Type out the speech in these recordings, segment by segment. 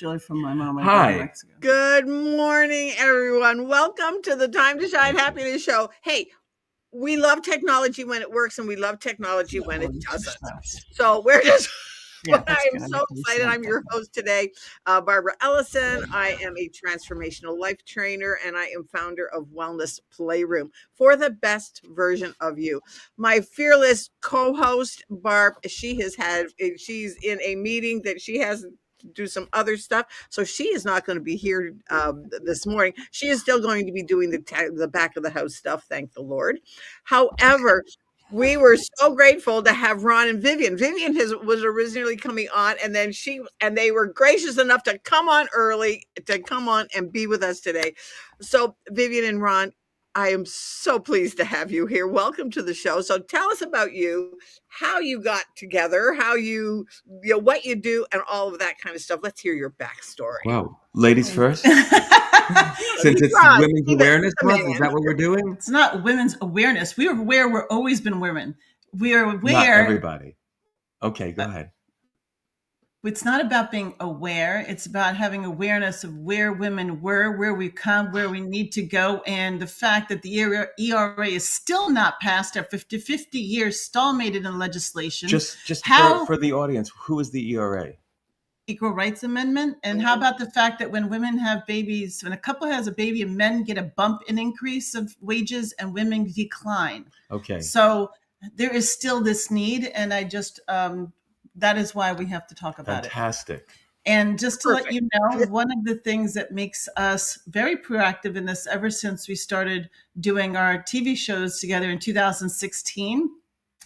Really from my mom. Hi. Good morning, everyone. Welcome to the Time to Shine Happiness Show. Hey, we love technology when it works, and we love technology when it doesn't. So we're just. But I am so excited. I'm your host today, Barbara Ellison. I am a transformational life trainer, and I am founder of Wellness Playroom for the best version of you. My fearless co-host, Barb, she's in a meeting that she has to do some other stuff, so she is not going to be here this morning. She is still going to be doing the back of the house stuff, thank the Lord. However, we were so grateful to have Ron and Vivian. Vivian was originally coming on, and then they were gracious enough to come on early, to come on and be with us today. So Vivian and Ron, I am so pleased to have you here. Welcome to the show. So tell us about you, how you got together, how you know, what you do, and all of that kind of stuff. Let's hear your backstory. Wow. Ladies first. Since it's Women's Awareness Month, is that what we're doing? It's not women's awareness. We are aware. We've always been women. We are aware. Not everybody. Okay, go ahead. It's not about being aware. It's about having awareness of where women were, where we've come, where we need to go, and the fact that the ERA is still not passed after 50 years, stalemated in legislation. Just for the audience, who is the ERA? Equal Rights Amendment. And how about the fact that when women have babies, when a couple has a baby, men get a bump in increase of wages and women decline. Okay. So there is still this need, and I just that is why we have to talk about it. Fantastic. And just to let you know, one of the things that makes us very proactive in this, ever since we started doing our TV shows together in 2016,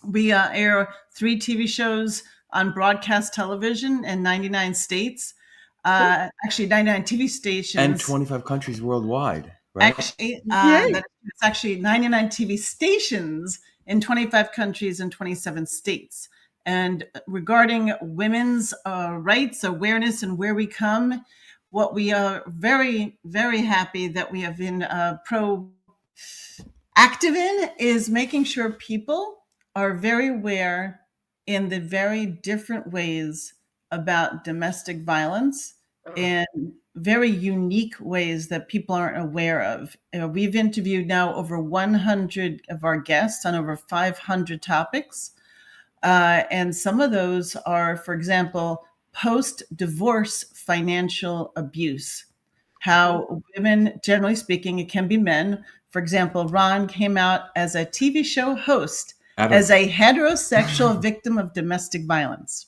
we air 3 TV shows on broadcast television in 99 states, actually 99 TV stations. And 25 countries worldwide, right? Actually, it's actually 99 TV stations in 25 countries and 27 states. And regarding women's rights, awareness, and where we come, what we are very, very happy that we have been proactive in is making sure people are very aware in the very different ways about domestic violence in very unique ways that people aren't aware of. We've interviewed now over 100 of our guests on over 500 topics. And some of those are, for example, post-divorce financial abuse. How women, generally speaking, it can be men. For example, Ron came out as a TV show host as a heterosexual victim of domestic violence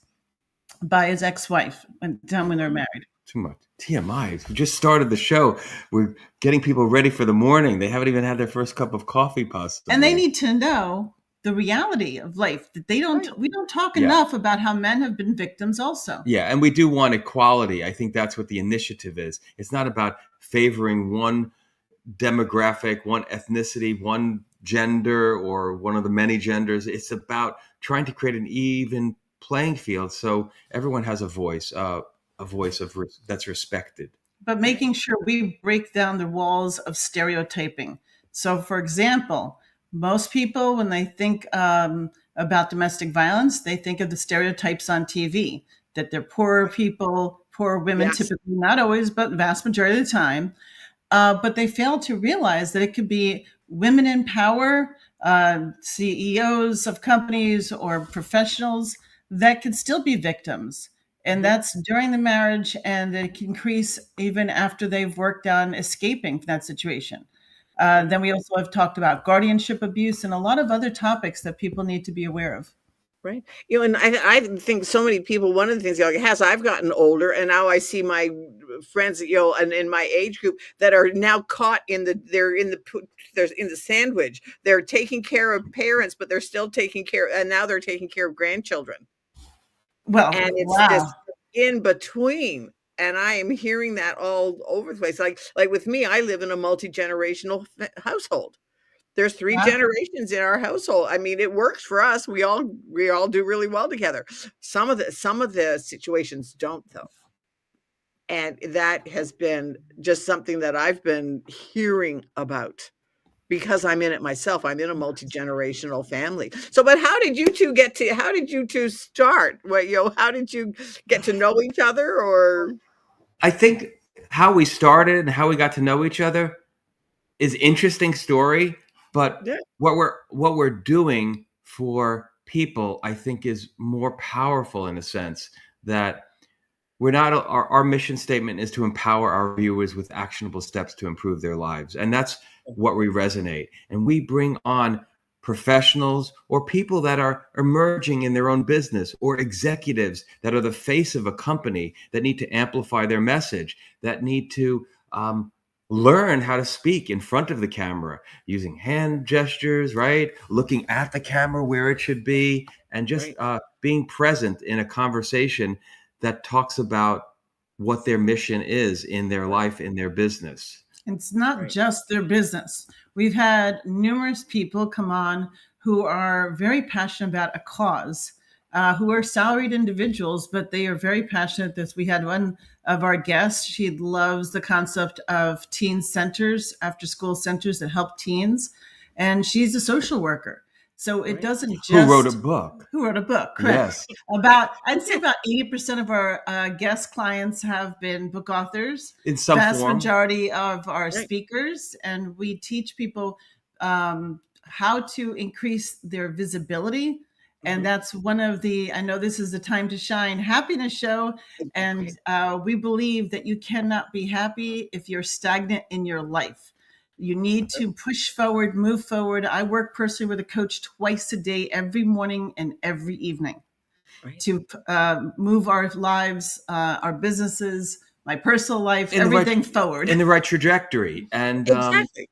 by his ex-wife when they were married. Too much. TMI. We just started the show. We're getting people ready for the morning. They haven't even had their first cup of coffee, possibly. And they need to know the reality of life that we don't talk enough about how men have been victims also. Yeah. And we do want equality. I think that's what the initiative is. It's not about favoring one demographic, one ethnicity, one gender, or one of the many genders. It's about trying to create an even playing field so everyone has a voice that's respected. But making sure we break down the walls of stereotyping. So, for example, most people, when they think about domestic violence, they think of the stereotypes on TV, that they're poor people, poor women, typically, not always, but the vast majority of the time. But they fail to realize that it could be women in power, CEOs of companies or professionals that could still be victims. And that's during the marriage, and it can increase even after they've worked on escaping from that situation. Then we also have talked about guardianship abuse and a lot of other topics that people need to be aware of. Right. You know, and I think so many people, one of the things, as I've gotten older, and now I see my friends, and in my age group that are now caught in the sandwich. They're taking care of parents, but they're still now they're taking care of grandchildren. Well, and it's this in between. And I am hearing that all over the place. Like with me, I live in a multi-generational household. There's 3 generations in our household. I mean, it works for us. We all do really well together. Some of the situations don't, though. And that has been just something that I've been hearing about because I'm in it myself. I'm in a multi-generational family. So, but how did you two start? How did you get to know each other, or? I think how we started and how we got to know each other is interesting story, but Yeah. what we're doing for people, I think, is more powerful in a sense that we're not our mission statement is to empower our viewers with actionable steps to improve their lives, and that's what we resonate. And we bring on professionals or people that are emerging in their own business, or executives that are the face of a company that need to amplify their message, that need to learn how to speak in front of the camera using hand gestures, right, looking at the camera where it should be, and just being present in a conversation that talks about what their mission is in their life, in their business. It's not just their business. We've had numerous people come on who are very passionate about a cause, who are salaried individuals, but they are very passionate. This we had one of our guests. She loves the concept of teen centers, after school centers that help teens, and she's a social worker. So it doesn't just Who wrote a book? Correct. Yes. I'd say about 80% of our guest clients have been book authors. In some Vast form. majority of our speakers, and we teach people how to increase their visibility. And that's one of the, I know this is the Time to Shine happiness show. And we believe that you cannot be happy if you're stagnant in your life. You need to push forward, move forward. I work personally with a coach twice a day, every morning and every evening, to move our lives, our businesses, my personal life, everything forward. In the right trajectory. And exactly.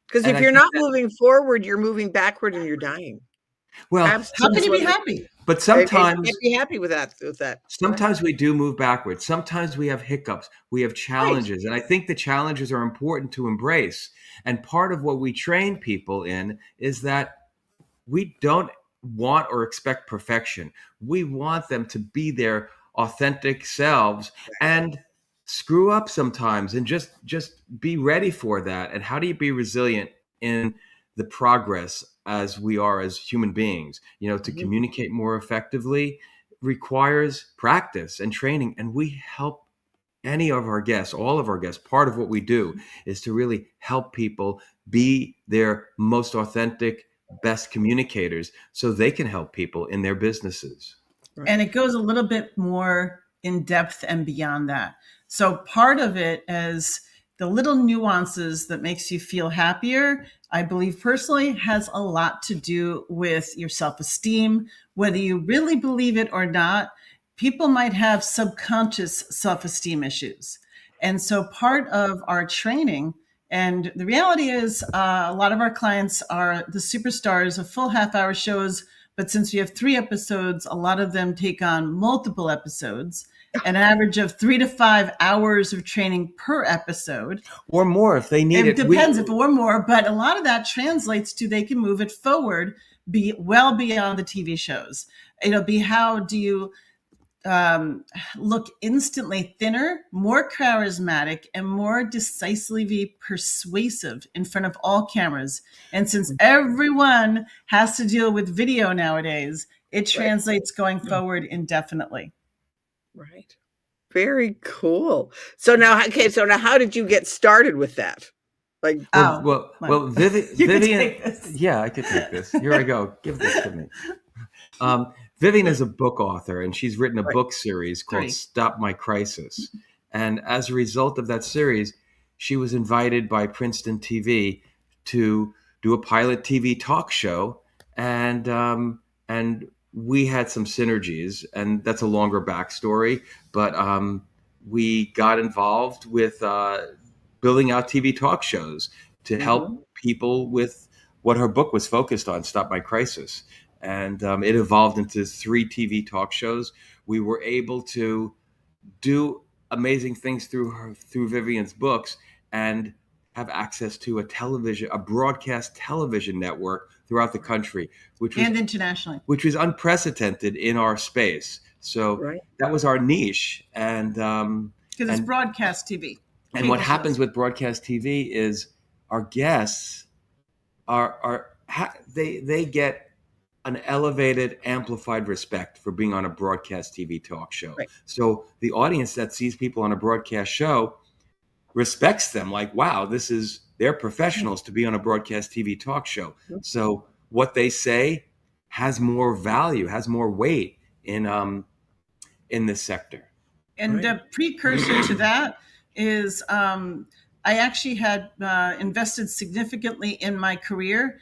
Because if you're not moving forward, you're moving backward and you're dying. Well, how can you be happy? But sometimes you can't be happy with that. Sometimes we do move backwards. Sometimes we have hiccups. We have challenges. And I think the challenges are important to embrace. And part of what we train people in is that we don't want or expect perfection. We want them to be their authentic selves and screw up sometimes, and just be ready for that. And how do you be resilient in the progress as we are as human beings? To communicate more effectively requires practice and training. And we help any of our guests, all of our guests. Part of what we do is to really help people be their most authentic, best communicators, so they can help people in their businesses. And it goes a little bit more in depth and beyond that. So part of it is the little nuances that makes you feel happier, I believe personally, has a lot to do with your self-esteem. Whether you really believe it or not, people might have subconscious self-esteem issues. And so part of our training, and the reality is a lot of our clients are the superstars of full half-hour shows, but since we have 3 episodes, a lot of them take on multiple episodes, an average of 3 to 5 hours of training per episode. Or more if they need it. It depends if or more, but a lot of that translates to they can move it forward, be well beyond the TV shows. It'll be how do you look instantly thinner, more charismatic, and more decisively persuasive in front of all cameras. And since everyone has to deal with video nowadays, it translates going forward indefinitely. Right. Very cool. So now, how did you get started with that? Vivian, yeah, I could take this. Here I go. Give this to me. Vivian is a book author, and she's written a book series called Stop My Crisis. And as a result of that series, she was invited by Princeton TV to do a pilot TV talk show. And we had some synergies, and that's a longer backstory. But we got involved with building out TV talk shows to help people with what her book was focused on, Stop My Crisis. And it evolved into 3 TV talk shows. We were able to do amazing things through Vivian's books, and have access to a broadcast television network throughout the country, and internationally, which was unprecedented in our space. So that was our niche, and because it's broadcast TV. And what happens with broadcast TV is our guests they get an elevated, amplified respect for being on a broadcast TV talk show. Right. So the audience that sees people on a broadcast show respects them, like, wow, they're professionals to be on a broadcast TV talk show. So what they say has more value, has more weight in this sector. And a precursor to that is I actually had invested significantly in my career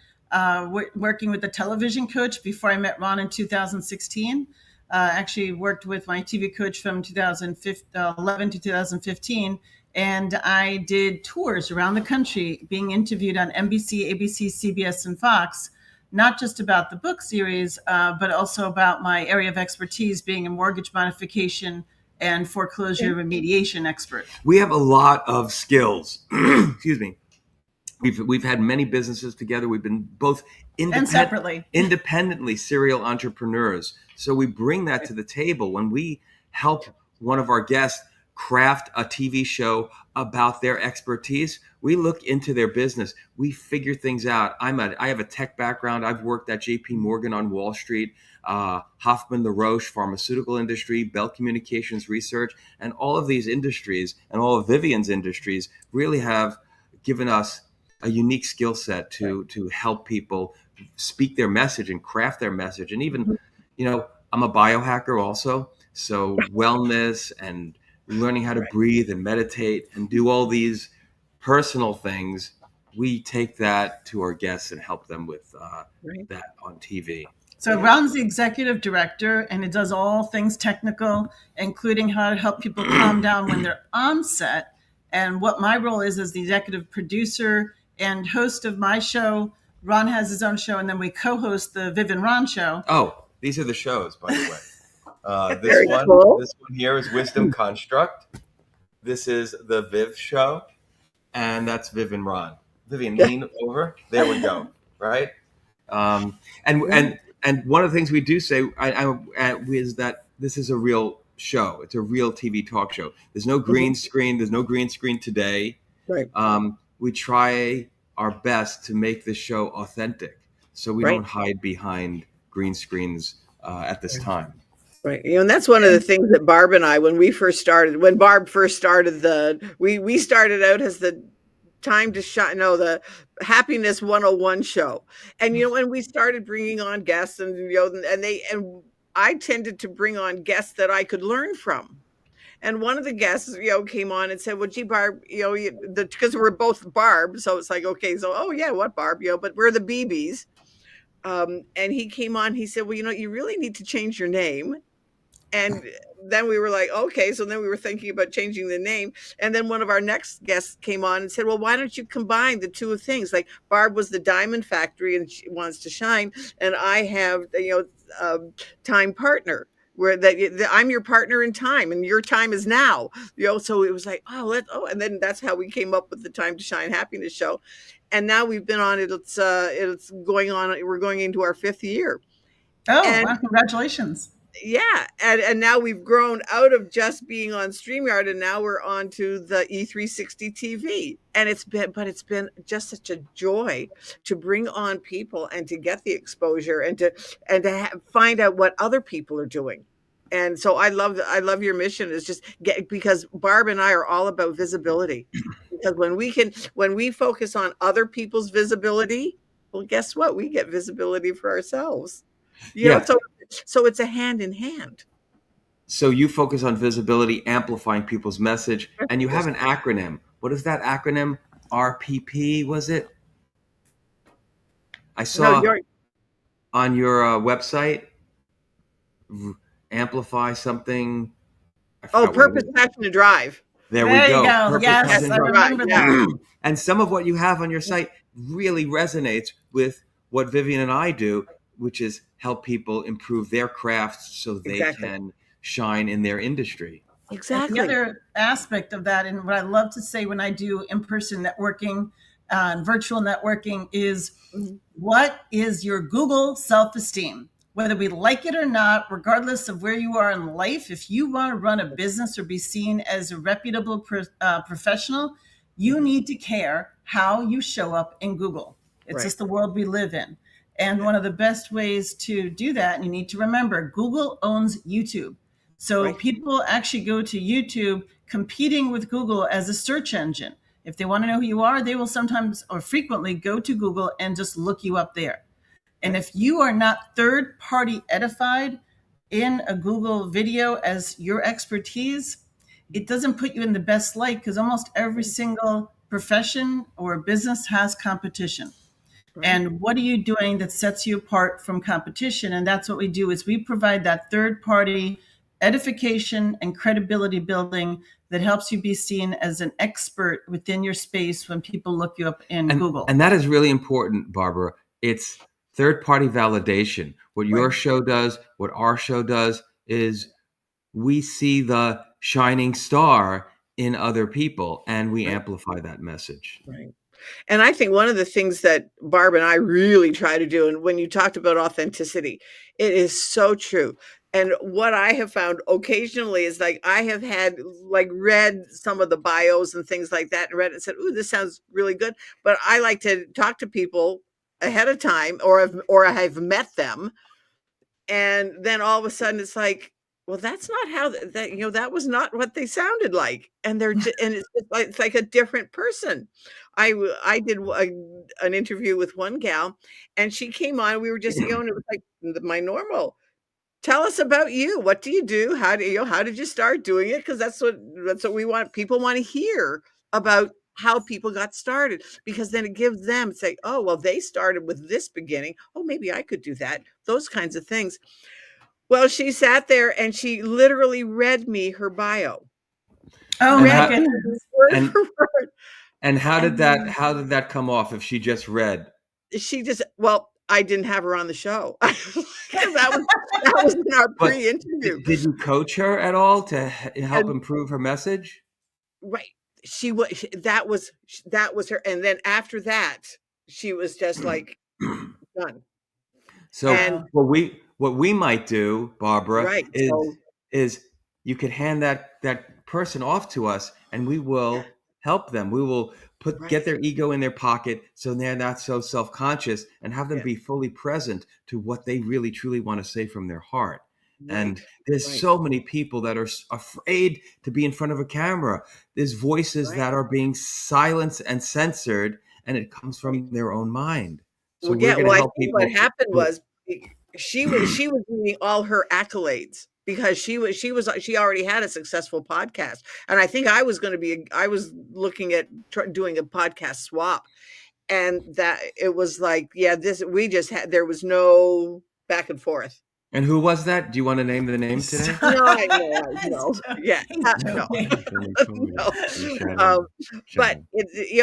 working with a television coach before I met Ron in 2016. Actually worked with my TV coach from 2011 to 2015. And I did tours around the country being interviewed on NBC, ABC, CBS, and Fox, not just about the book series, but also about my area of expertise being a mortgage modification and foreclosure remediation expert. We have a lot of skills. Excuse me. We've had many businesses together. We've been both independently serial entrepreneurs. So we bring that to the table when we help one of our guests craft a TV show about their expertise. We look into their business. We figure things out. I have a tech background. I've worked at JP Morgan on Wall Street, Hoffman La Roche pharmaceutical industry, Bell Communications Research, and all of these industries and all of Vivian's industries really have given us a unique skill set to help people speak their message and craft their message. And even, I'm a biohacker also. So wellness and learning how to breathe and meditate and do all these personal things, we take that to our guests and help them with that on TV. So Ron's the executive director, and it does all things technical, including how to help people calm down when they're on set. And what my role is as the executive producer and host of my show. Ron has his own show, and then we co-host the Viv and Ron show. Oh, these are the shows, by the way. Very this cool. one here is Wisdom Construct. This is the Viv show, and that's Viv and Ron. Vivian, lean over. There we go. Right. And one of the things we do say is that this is a real show. It's a real TV talk show. There's no green screen. There's no green screen today. Right. We try our best to make this show authentic, so we don't hide behind green screens at this time. Right. And that's one of the things that Barb and I, when Barb first started we started out as the Time to Shine, the Happiness 101 show. And, when we started bringing on guests and I tended to bring on guests that I could learn from. And one of the guests, came on and said, well, gee, Barb, because we're both Barb. So it's like, okay, so, oh yeah, what Barb, but we're the BBs. And he came on, he said, well, you really need to change your name. And then we were like, okay. So then we were thinking about changing the name. And then one of our next guests came on and said, well, why don't you combine the two things? Like Barb was the Diamond Factory and she wants to shine. And I have, Time Partner, where I'm your partner in time and your time is now. So it was like, and then that's how we came up with the Time to Shine Happiness show. And now we've been on it. It's going on. We're going into our 5th year. Oh, wow, congratulations. Yeah. And now we've grown out of just being on StreamYard, and now we're on to the E360 TV. And it's been just such a joy to bring on people and to get the exposure and to find out what other people are doing. And so I love your mission is just because Barb and I are all about visibility. Because when we focus on other people's visibility, well, guess what? We get visibility for ourselves. So it's a hand in hand. So you focus on visibility, amplifying people's message, and you have an acronym. What is that acronym? RPP, was it? I saw on your website, amplify something. Purpose, passion, and drive. There we go. Purpose, yes, I remember that. And some of what you have on your site really resonates with what Vivian and I do, which is help people improve their crafts so they can shine in their industry. Exactly. The other aspect of that, and what I love to say when I do in-person networking and virtual networking is, what is your Google self-esteem? Whether we like it or not, regardless of where you are in life, if you want to run a business or be seen as a reputable professional, you need to care how you show up in Google. It's just the world we live in. And one of the best ways to do that, and you need to remember, Google owns YouTube. So people actually go to YouTube competing with Google as a search engine. If they want to know who you are, they will sometimes or frequently go to Google and just look you up there. And if you are not third-party edified in a Google video as your expertise, it doesn't put you in the best light, because almost every single profession or business has competition. And what are you doing that sets you apart from competition? And that's what we do, is we provide that third-party edification and credibility building that helps you be seen as an expert within your space when people look you up in Google. And that is really important, Barbara. It's third-party validation. What your show does, what our show does, is we see the shining star in other people, and we amplify that message. Right. And I think one of the things that Barb and I really try to do, and when you talked about authenticity, it is so true. And what I have found occasionally is, like, I have had read some of the bios and things like that and read it and said, ooh, this sounds really good. But I like to talk to people ahead of time, or I've met them. And then all of a sudden it's like, well, that's not how that was not what they sounded like. And it's like a different person. I did an interview with one gal, and she came on, we were just, and it was like my normal, tell us about you. What do you do? How did you start doing it? Because that's what we want. People want to hear about how people got started, because then it gives them, say, oh, well, they started with this beginning. Oh, maybe I could do that. Those kinds of things. Well, she sat there and she literally read me her bio. Oh, my goodness. Word for word. And how did that come off if she just read? I didn't have her on the show. that was in our pre-interview. Did you coach her at all to help improve her message? Right. That was her. And then after that, she was just like done. So what we might do, Barbara, is you could hand that person off to us, and we will help them. We will get their ego in their pocket, so they're not so self-conscious, and have them be fully present to what they really truly want to say from their heart. And there's so many people that are afraid to be in front of a camera. There's voices that are being silenced and censored, and it comes from their own mind. So we're going to help people. What happened was she was reading all her accolades, because she already had a successful podcast, and I think I was looking at doing a podcast swap, and that it was like, there was no back and forth. And who was that? Do you want to name the name today? No, I know. Yeah, no. But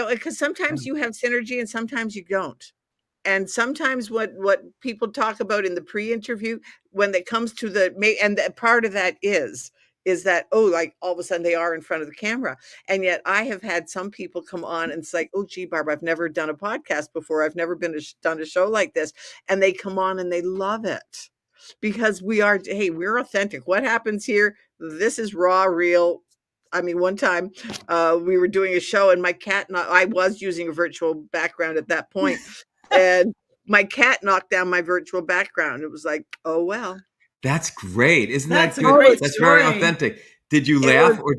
because sometimes you have synergy and sometimes you don't. And sometimes what people talk about in the pre-interview, when it comes to part of that is that, like all of a sudden they are in front of the camera. And yet I have had some people come on and say, oh, gee, Barbara, I've never done a podcast before. I've never done a show like this. And they come on and they love it, because we're authentic. What happens here? This is raw, real. I mean, one time we were doing a show, and my cat, I was using a virtual background at that point. And my cat knocked down my virtual background. It was like, oh, well. That's great. Isn't that good? That's very authentic. Did you laugh, or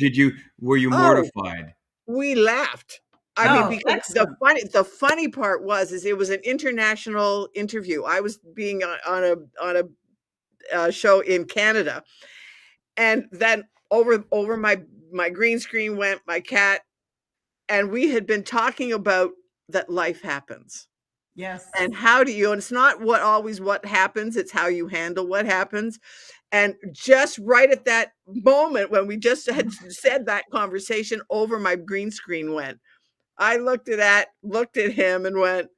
were you mortified? We laughed. I mean, because the funny part was it was an international interview. I was being on a show in Canada, and then over my green screen went my cat, and we had been talking about that life happens. Yes. And and it's not always what happens, it's how you handle what happens. And just right at that moment when we just had said that conversation, over my green screen went. I looked at him and went,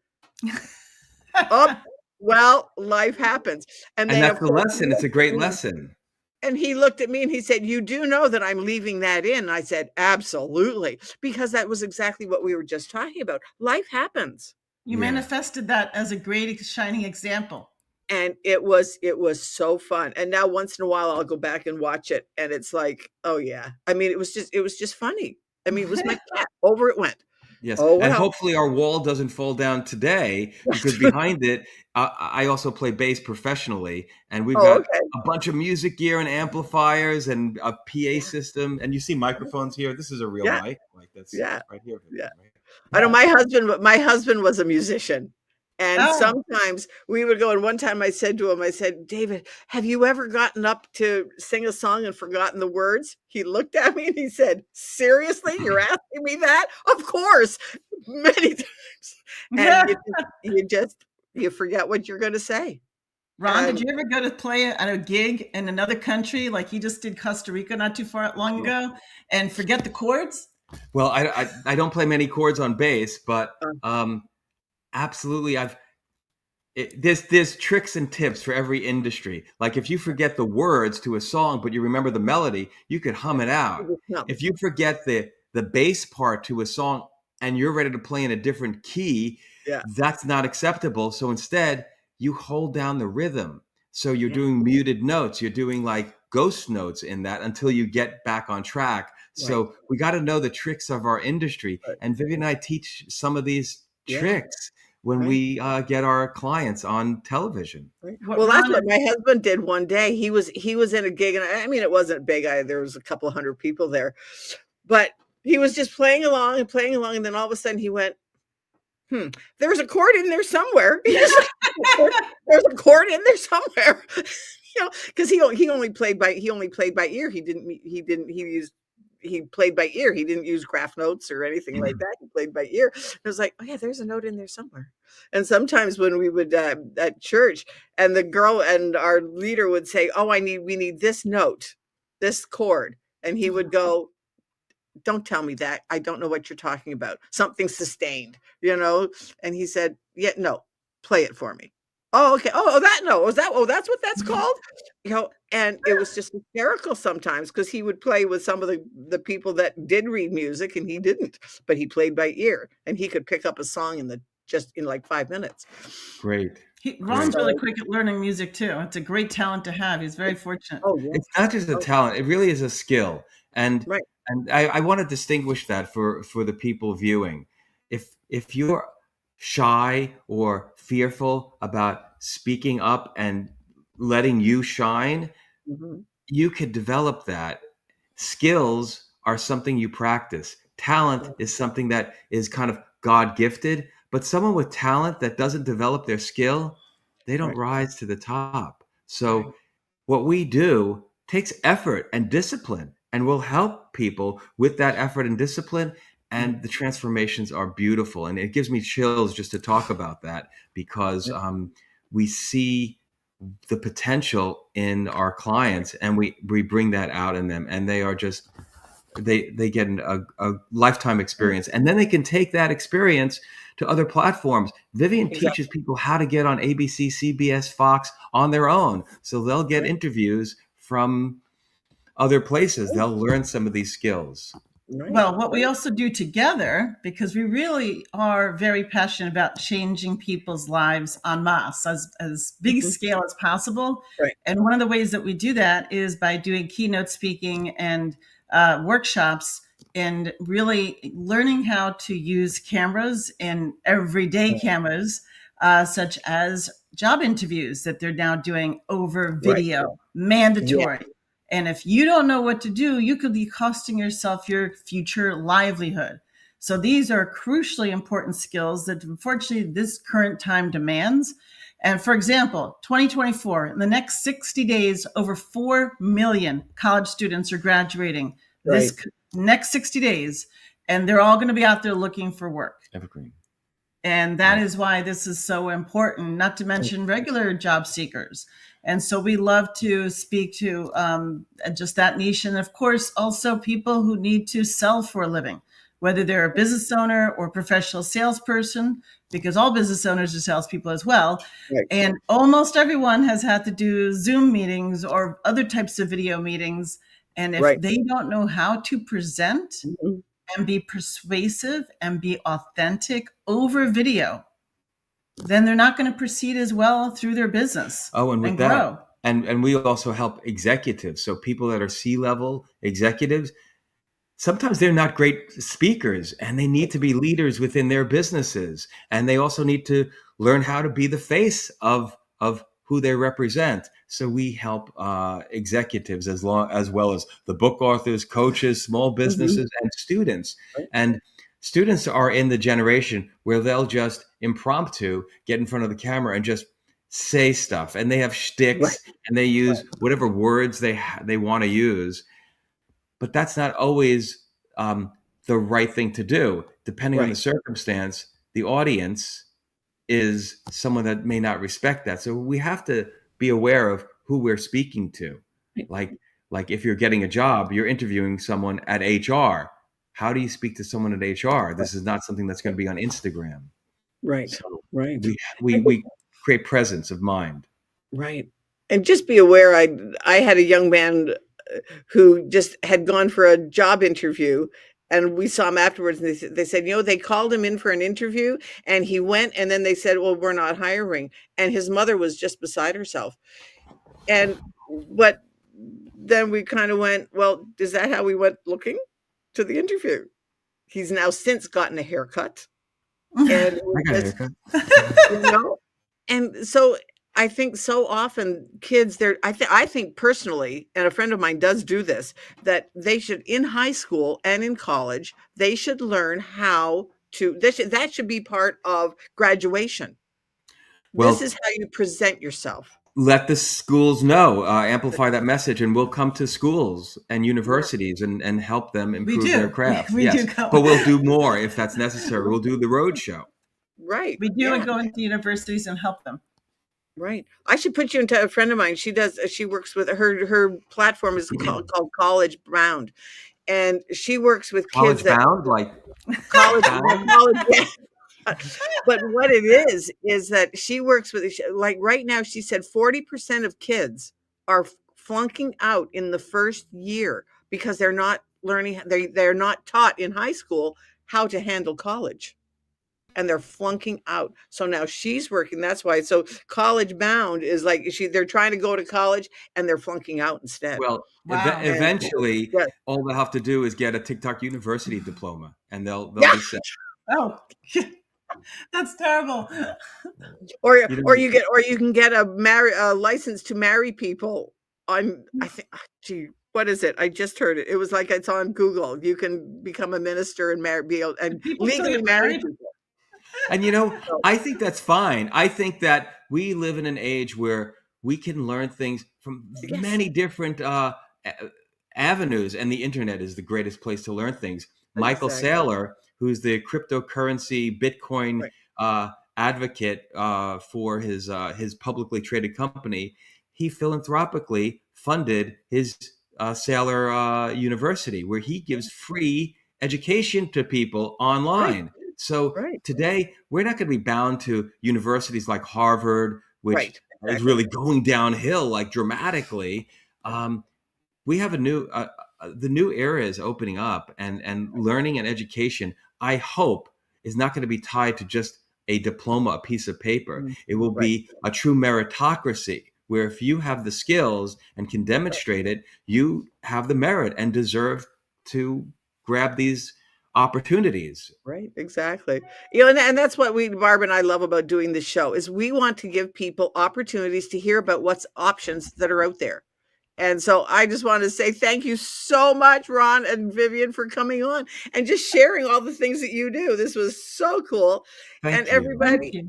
oh, well, life happens. And that's the lesson. It's a great lesson. And he looked at me and he said, you do know that I'm leaving that in? I said, absolutely. Because that was exactly what we were just talking about. Life happens. You manifested that as a great shining example. And it was so fun. And now once in a while I'll go back and watch it, and it's like, oh yeah. I mean, it was just funny. I mean, it was my cat. Over it went. Yes, Oh, and well. hopefully our wall doesn't fall down today, because behind it, I also play bass professionally, and we've Oh, got okay. a bunch of music gear and amplifiers and a PA Yeah. system. And you see microphones here. This is a real Yeah. mic, like that's Yeah. right here, Yeah. Vivian, right? I know my husband was a musician. And Oh, sometimes we would go, and one time I said to him, I said, "David, have you ever gotten up to sing a song and forgotten the words?" He looked at me and he said, "Seriously? You're asking me that?" Of course, many times. And yeah. you forget what you're gonna say. Ron, did And you ever go to play at a gig in another country, like you just did Costa Rica not too far long Sure. ago, and forget the chords? Well, I don't play many chords on bass, but uh, absolutely, there's tricks and tips for every industry. Like if you forget the words to a song, but you remember the melody, you could hum it out. no. If you forget the bass part to a song and you're ready to play in a different key, Yeah. that's not acceptable. So instead, you hold down the rhythm. So you're Yeah. doing muted notes. You're doing like ghost notes in that until you get back on track. Right. So we got to know the tricks of our industry. Right. And Vivian and I teach some of these Yeah. tricks when Right. we get our clients on television. Right. What Well, that's Ron what my husband did one day. He was in a gig, and I mean, it wasn't big. There was a couple of hundred people there, but he was just playing along and playing along, and then all of a sudden he went, there's a chord in there somewhere." There's a chord in there somewhere, because he only played by ear. He played by ear. He didn't use graph notes or anything like that. He played by ear. I was like, "Oh yeah, there's a note in there somewhere." And sometimes when we would at church, and the girl and our leader would say, "Oh, we need this note, this chord," and he would go, "Don't tell me that. I don't know what you're talking about. Something sustained, you know?" And he said, "Yeah, no, play it for me." "Oh, okay. Oh, that no. That's what that's called?" And it was just hysterical sometimes, because he would play with some of the people that did read music and he didn't, but he played by ear and he could pick up a song just in like 5 minutes. Great. Ron's Great. really quick at learning music too. It's a great talent to have. He's very fortunate. Oh, yeah. It's not just a talent; it really is a skill. And Right. I want to distinguish that for the people viewing. If you're shy or fearful about speaking up and letting you shine, Mhm. you could develop that. Skills are something you practice. Talent Yeah. is something that is kind of God gifted, but someone with talent that doesn't develop their skill, they don't Right. rise to the top. Right. So what we do takes effort and discipline, and we'll help people with that effort and discipline. And the transformations are beautiful. And it gives me chills just to talk about that, because we see the potential in our clients, and we bring that out in them, and they are just they get a lifetime experience, and then they can take that experience to other platforms. Vivian Exactly. teaches people how to get on ABC, CBS, Fox on their own, so they'll get Right. interviews from other places. They'll learn some of these skills. Right. Well, what we also do together, because we really are very passionate about changing people's lives en masse, as big scale as possible. Right. And one of the ways that we do that is by doing keynote speaking and workshops, and really learning how to use cameras and everyday cameras, such as job interviews that they're now doing over video, mandatory. Yeah. And if you don't know what to do, you could be costing yourself your future livelihood. So these are crucially important skills that unfortunately this current time demands. And for example, 2024, in the next 60 days, over 4 million college students are graduating this next 60 days, and they're all going to be out there looking for work. Evergreen. And that is why this is so important, not to mention regular job seekers. And so we love to speak to just that niche. And of course, also people who need to sell for a living, whether they're a business owner or professional salesperson, because all business owners are salespeople as well. Right. And almost everyone has had to do Zoom meetings or other types of video meetings. And if they don't know how to present and be persuasive and be authentic over video, then they're not going to proceed as well through their business. Oh, and with that, grow. and we also help executives. So people that are C-level executives, sometimes they're not great speakers, and they need to be leaders within their businesses, and they also need to learn how to be the face of who they represent. So we help executives as well as the book authors, coaches, small businesses, and students. And students are in the generation where they'll just impromptu get in front of the camera and just say stuff, and they have shticks, and they use whatever words they want to use. But that's not always the right thing to do. Depending on the circumstance, the audience is someone that may not respect that. So we have to be aware of who we're speaking to. Like if you're getting a job, you're interviewing someone at HR. How do you speak to someone at HR? This is not something that's going to be on Instagram. So we create presence of mind. Right. And just be aware, I had a young man who just had gone for a job interview, and we saw him afterwards, and they said, they called him in for an interview, and he went, and then they said, well, we're not hiring. And his mother was just beside herself. But then we kind of went, well, is that how we went looking to the interview? He's now since gotten a haircut. And I got a haircut. And so I think so often kids, I think personally, and a friend of mine does do this, that they should, in high school and in college, they should learn how to, that should be part of graduation. Well, this is how you present yourself. Let the schools know, amplify that message, and we'll come to schools and universities and help them improve their craft. We do go. But we'll do more if that's necessary. We'll do the road show. Right. We do and go into universities and help them. Right. I should put you into a friend of mine. She works with her platform is called College Bound. And she works with kids Bound, like college bound. But what it is that she works with, like right now, she said 40% of kids are flunking out in the first year because they're not learning, they're not taught in high school how to handle college. And they're flunking out. So now she's working. That's why. So College Bound is like they're trying to go to college and they're flunking out instead. Well, eventually, all they have to do is get a TikTok University diploma, and they'll be set. Oh, that's terrible. Or you can get a license to marry people. I think. What is it? I just heard it. It was like it's on Google. You can become a minister and legally marry people. And I think that's fine. I think that we live in an age where we can learn things from many different avenues, and the internet is the greatest place to learn things. Michael Saylor, who's the cryptocurrency Bitcoin advocate for his publicly traded company, he philanthropically funded his Saylor University, where he gives free education to people online. Right. So today, we're not going to be bound to universities like Harvard, which is really going downhill like dramatically. We have the new era is opening up, and learning and education, I hope, is not going to be tied to just a diploma, a piece of paper. It will be a true meritocracy, where if you have the skills and can demonstrate it, you have the merit and deserve to grab these opportunities. Right, exactly. And that's what Barbara and I love about doing this show, is we want to give people opportunities to hear about what's options that are out there. And so I just want to say thank you so much, Ron and Vivian, for coming on and just sharing all the things that you do. This was so cool. Thank you. Everybody,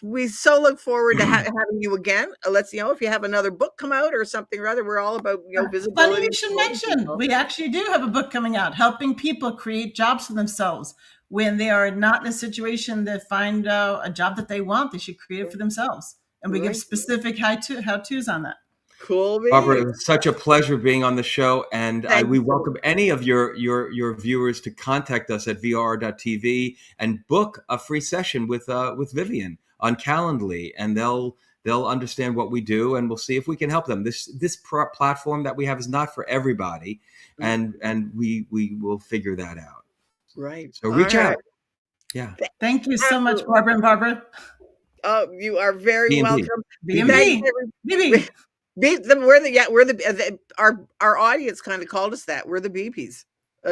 we so look forward to having you again. Let's if you have another book come out or something or other. We're all about visibility. Funny you should mention, we actually do have a book coming out, helping people create jobs for themselves when they are not in a situation to find a job that they want. They should create it for themselves, and we give specific how-tos on that. Cool. Barbara, it was such a pleasure being on the show, and we welcome any of your viewers to contact us at VRR.tv and book a free session with Vivian on Calendly, and they'll understand what we do, and we'll see if we can help them. This platform that we have is not for everybody, and we will figure that out. Right. So reach out. Yeah. Thank you so much, Barbara and Barbara. Oh, you are very welcome. B&B. Our audience kind of called us that. We're the BPs.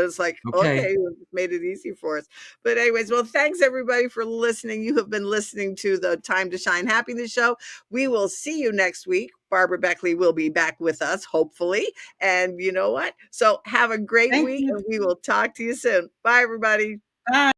It's like, okay, you made it easy for us. But anyways, well, thanks everybody for listening. You have been listening to the Time to Shine Happiness Show. We will see you next week. Barbara Beckley will be back with us, hopefully. And you know what? So have a great week, and we will talk to you soon. Bye, everybody. Bye.